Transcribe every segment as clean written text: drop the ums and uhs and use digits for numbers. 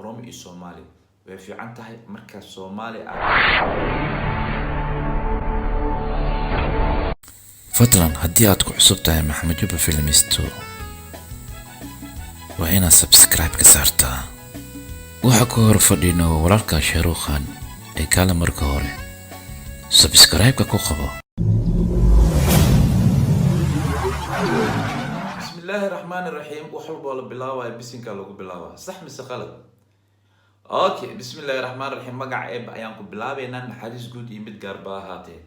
Oromo iyo Soomaali way fiican tahay marka Soomaali fadlan haddii aad ku cusub tahay Maxamed Juba Filmisto waa inaad subscribe ka saartaa waxa ku hor fadhino walaalka Sharuukhan ee kala marka hore subscribe ka ku qabo. Bismillaahi Raxmaani Raxiim wax walba la bilaabay bisinka lagu bilaabaa sax mise qalad. Okay, Bismillaahi Raxmaani Raxiim magaca ayaan ku bilaabaynaa naxariis guud iyo mid gaar baa ahaatee.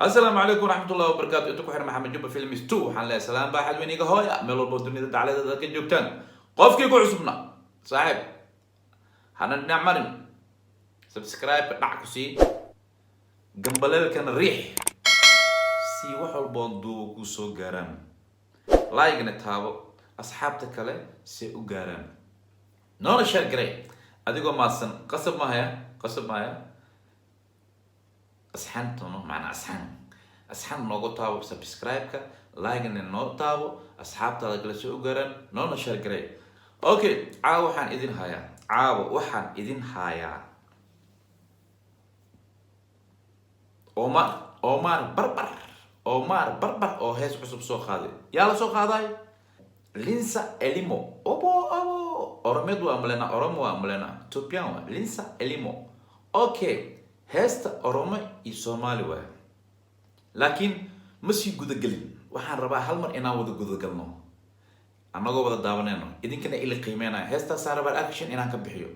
Assalaamu calaykum waraxmatullaahi wabarakaatuh. Inta ku xiran Maxamed Juba Filmisto waxaan leeyahay salaam baa xalweyniga hooya meel walba dunida dacaladeeda ka joogtaan. qofkii ku cusubna saaxiib hana dhinac marin subscribe dhac ku sii gambaleelkana riix si wax walba duu ku soo gaaraan like na taabo asxaabta kale si u gaaraan noona share garay adigoo maasan qasab mahaya asxaantono macna asxaan noogu taabo subscribe-ka like na noo taabo asxaabtaada kale si u gaaraan noona share garay. Okay, caawa waxaan idin hayaa Omar barbar oo hees cusub soo qaaday. Yaa la soo qaaday Linsa Elimo. Oromo waa malena Ethiopian waa Linsa Elimo. Okay, heesta Oromo iyo Soomaali waa. Laakiin ma sii gudagelin. Waxaan rabaa hal mar inaan wada gudagalno. anagoo wada daawanayno idinkana ila qiimeynaa heestaas saraba action inaan ka bixiyo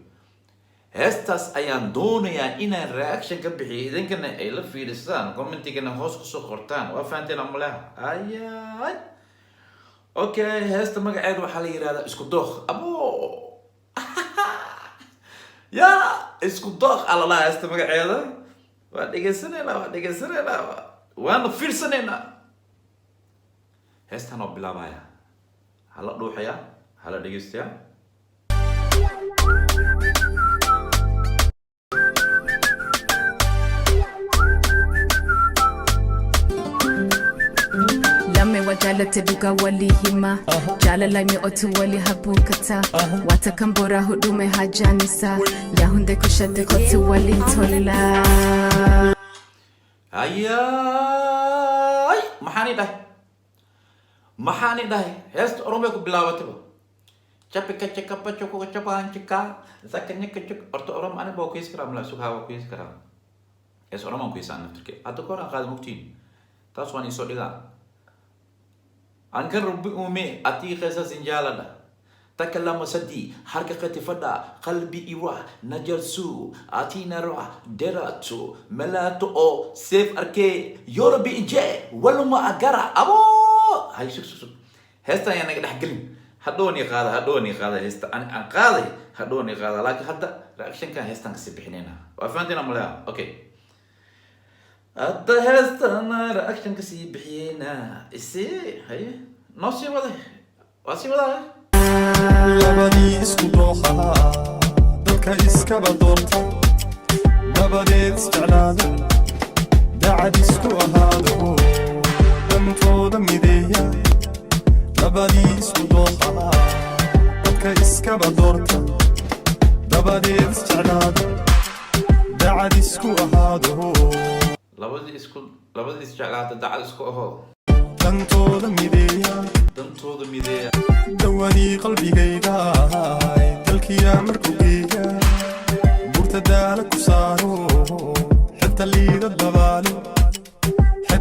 heestaas ayaan doonayaa inaan reaction ka bixiyo idinkana ay la fiirisaan commentigana hoos ku soo qortaan waa fahanteen amalaha ayay. Okay, heesta magaceedu waxaa la yiraahdaa isku dooq ya isku dooq alla heesta magaceeda waa dhegeysanayna waana fiirsanayna heestan oo bilaabaya هلا روحيا هلا دقيستيا لمي وجالت بقى وليهما جال لمي أتو ولي هبوكتا واتكمبورا هدومي هجانسا يا هندي كشدك أتو ولي تولا هياي maxaani dhahay heesta Oromo ku bilaabatay chapika chakapa choko chapan chika zakanya kachuk orto Oromo ana boo kiis karam la suuqa ku kiis karam hees Oromo ku isaan naftirke hadda koran qaad mugtiin taas waan isoo dhiga ankan rabbi ume ati qisa sinjalada takallama sadi harkaqati fada qalbi iwa najalsu atina ra deratu malatu o sef arke yorbi inje waluma agara abo هاي شوف هسه يعني قاعد أحكي هدوني قاضي هسه أنا قاضي هدوني قاضي لكن حتى رياكشن كان هسه نكسب حنينا وفهمتنا ملا أوكي حتى هسه أنا رياكشن كسب حنينا إسي هاي نصي وضع يا بني اسكو روحها ذلك اسكبا دورتا نبدي استعلان دعد اسكو هذا dantooda mideeya labadii isku dooqa dadka iskaba doorta dabadeed isjeclaada dacad isku ahaado labadii isjeclaada dacad isku aho dantooda mideeya dawadii qalbigayga dalkiya markuu geeya burta daala ku saaro xita liida dabaalo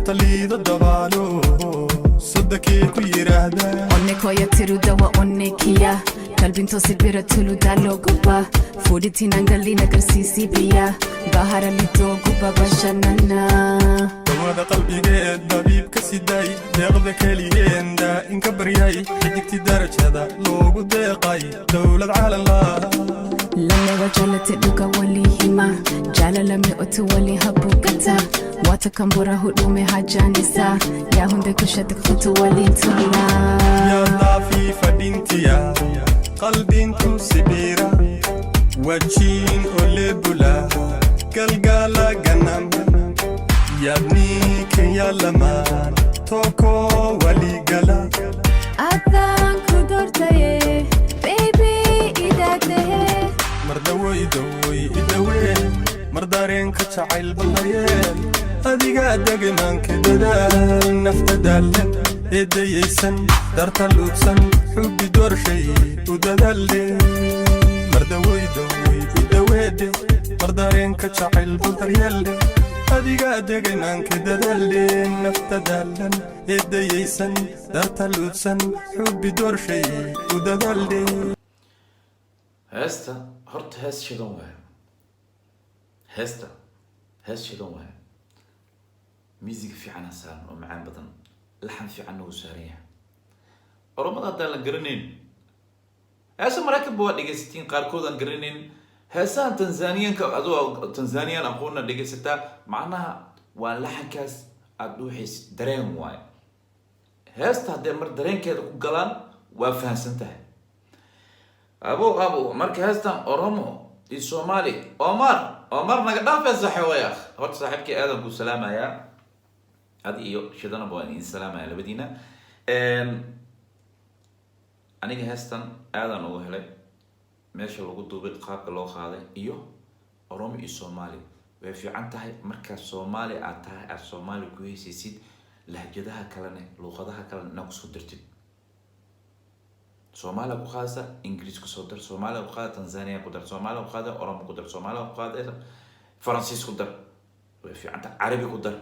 تليد الدبالو صدقي كيرادا أنك يا ترودا وأنكيا قلبي توصل برتلو دالو قبا فودتي نانغالي نكرسيسي بيا بحر اللي تو قبا بشننا هذا قلبي قيد بابيب كسيداي ديغذك ليين دا انكبرياي حديكتي دارج هذا لوغو ديقاي دولة على الله لما وجلت دوكا وليهما جال لمي أتو ولي هبوكتا واتكمبورا هدومي هجانسا يا هندي كشدك خطو ولي تولا يا ضافي فدينتيا قلبي انتو سبيرا وجين أولي بلا قلقالا قنام يا ابنيك يا لمان توكو ولي قلا أذان كدورتي بيبي إذا تهي daway daway daway mardareenka jacayl bahayeen adiga degmaanka dadaal nafta daalan eedayaysan darta luudsan xubbi doorshay u dadaalle mardaway daway daweede mardareenka jacayl bahayeelle adiga degmaanka dadaalle nafta daalan eedayaysan darta luudsan xubbi doorshay u dadaalle heesta horta hees shidan waayo heesta hees shidan waayo music fiican ha saaran oo macaan badan laxan fiicanna uu saaran yahay oromada haddaan la garanayn heesa maraykanba waa dhegaysatiin qaarkood aan garanayn heesahan tanzaniyanka adoo tanzaniyan aqoonna dhegaysataa macnaha waa laxankaas aada dhuuxaysid dareen waayo heesta haddee mar dareenkeeda ku galaan waa fahamsan tahay abo marka heestan oromo iyo soomaali omar naga dhaafee saaxiibaya horta saaxiibkii aadan ku salaamayaa adi iyo shidanaba waan idin salaamaya labadiina aniga heestan aadan uga helay meesha lagu duubay qaabka loo qaaday iyo oromo iyo soomaali way fiican tahay markaa soomaali aad tahay aad soomaali ku heysaysid lahjadaha kalene luuqadaha kalene inaa kusoo dirtid Somalia ku qaada Ingiriis ku soo dar Somalia ku qaada Tanzania ku dar Somalia ku qaada Oromo ku dar Somalia ku qaada Faransiis ku dar way fiican tahay Carabi ku dar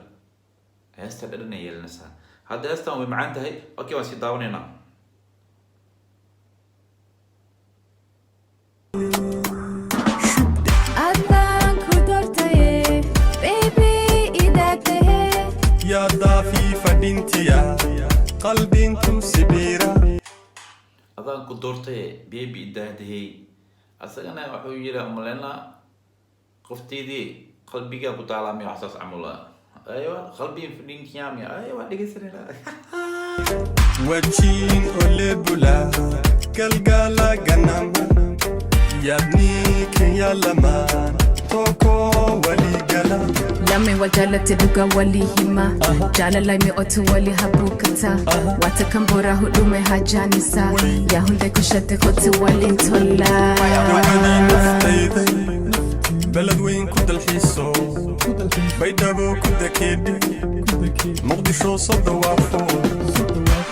heesta dhadhan ay yeelanaysaa hadda heestan way macaan tahay okay waan sii daawaneynaa adaan ku doortaye baby idaatahe يا ضافي فدينتيا قلبكم سبيرا adaan ku doortay baby idaatahe asagana wuxuu yiri amalena qofteedii qalbiga ku taalaamay waxaas amula aywa qalbi fidinkiyaami aywa dhigaysanina وجين أولبولا قلقالا قناما يابني كيا لمان توكو ولي قلا lame wajalate duga walihima jala laimi otu wali habukata watakambora hudume hajanisa yahunde kushate kotu walintola وقدي نفتيدي بلد وين كنت الحيسو بيدابو كنت كيدي مقدشو صد وافو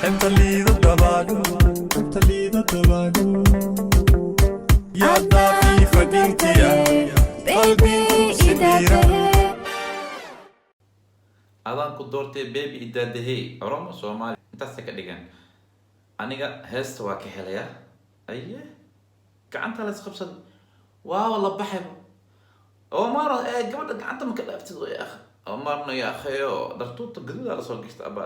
انت اللي ذا الدبادو يا ضافي فدينتيا قلبي سبيرا adaan ku doortay baby idaatahe Oromo Soomaali intaas ka dhigan aniga heesta waa ka helaya aye gacanta la isqabsan waaw la baxay Omar gabadha gacanta ma ka dhaaftid way akh Omarna ya akhayo dartuuta gaduud la soo gishta aba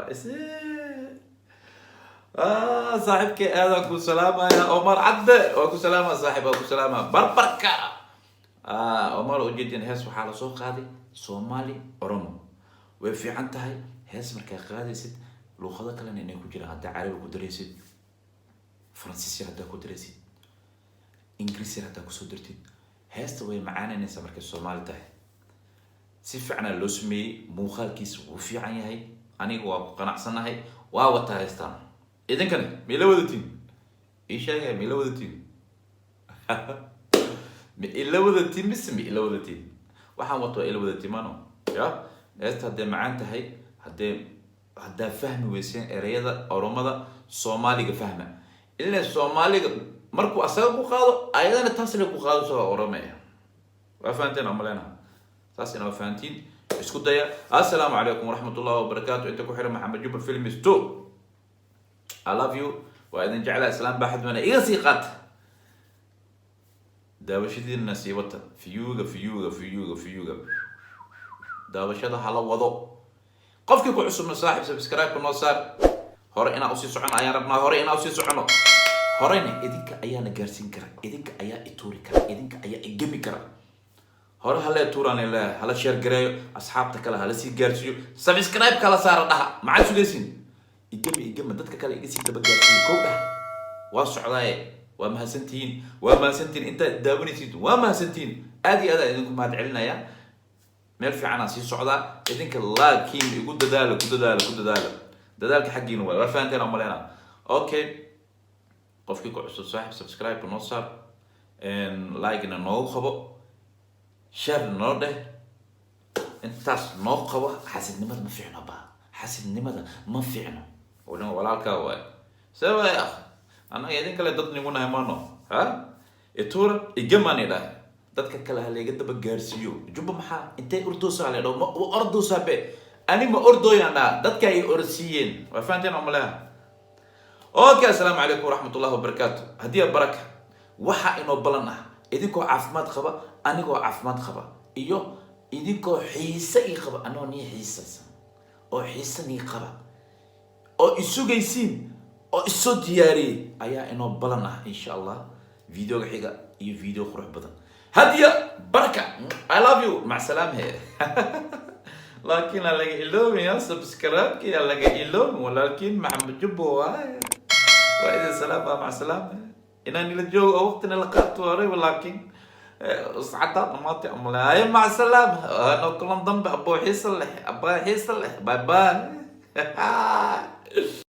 saaxibkii aadan ku salaamaya Omar cadde waa ku salaama saaxiib waa ku salaama barbarka Omar ujeedin hees waxaa la soo qaaday Soomaali Oromo way fiican tahay hees markaa qaadaysid luqado kalena inay ku jiraan hadda Carabi ku daraysid Faransiis hadda ku daraysid Ingiriis hadda ku soo dirtid heesta way macaanaysaa markay Soomaali tahay si fiican loo sameeyay muuqaalkiisa wuu fiican yahay aniga waa ku qanacsanahay waa wata heestan idinkana meela wadatiin ishaga meela wadatiin meela wadatiin mismi meela wadatiin waxaan wato ila wadatiin maano ya heesta hadday macaan tahay haddaa fahmi weyseen ereyada oromada Soomaaliga fahma ilaa Soomaaliga markuu asaga ku qaado ayadana taas la ku qaado soo Oromeya waa fahanteen amalena taas ina fahantiin isku daya assalaamu calaykum waraxmatullaahi wabarakaatuh inta ku xiran Maxamed Jubba Films 2 I love you waa idin jeclaa islaam baaxad mana iga sii qaat daawashadiina nasiibata fiyuuga daawashada hala wado qofkii ku cusubna saaxiib subscribe noo saar hore inaa usii socono ayaan rabnaa hore inaa usii socono horena idinka ayaa na gaarsiin kara idinka ayaa ituuri kara idinka ayaa igami kara hore hala tuuraan ilaa hala share gareeyo asxaabta kale hala sii gaarsiiyo subscribe kala saara dhaha maxaad sugaysiin igami dadka kale iga sii daba gaarsiiyo kow dhah waa socdaaye waa mahadsantihiin inta daawanaysid waa mahadsantihiin aad iyo aad idinku mahad celinaya meel fiican aan sii socdaa idinka laakiin igu dadaalo dadaalka xaqiina waa fahanteen amalena okay qofkii ku cusub saaxiib subscribe noo saar like ina noogu qabo share noo dheh intaas noo qabo xasidnimada ma fiicno ba xasidnimada ma fiicno walaalkaa waay sabab ya anaga idin kale dad nigu nahay maano ha itura igamani dhahay dadka kale haleega daba gaarsiiyo jubba maxaa intay ordoosaa la dhaw ma ordoosaa be ani ma ordooyaan dhaa dadka ay orsiiyeen waa fahanteen oo malaha okay assalaamu calaykum waraxmatullahi wabarakaatu haddii baraka waxa inoo balan ah idinkoo caafimaad qaba anigoo caafimaad qaba iyo idinkoo xiise ii qaba anoo nii xiisaysan oo xiise nii qaba oo isugaysiin oo isoo diyaariyey ayaa inoo balan ah insha allah videoga xiga iyo video qurux badan هدية بركة I love you مع السلامة لكن ألاقي إلوم يا سبسكرايب كي ألاقي إلوم ولكن مع مجبو وإذا سلامة مع السلامة إنني لجو وقتنا لقات وري ولكن صعدت نماطي أملاي مع السلامة أنا كلهم ضم أبو حيصل باي باي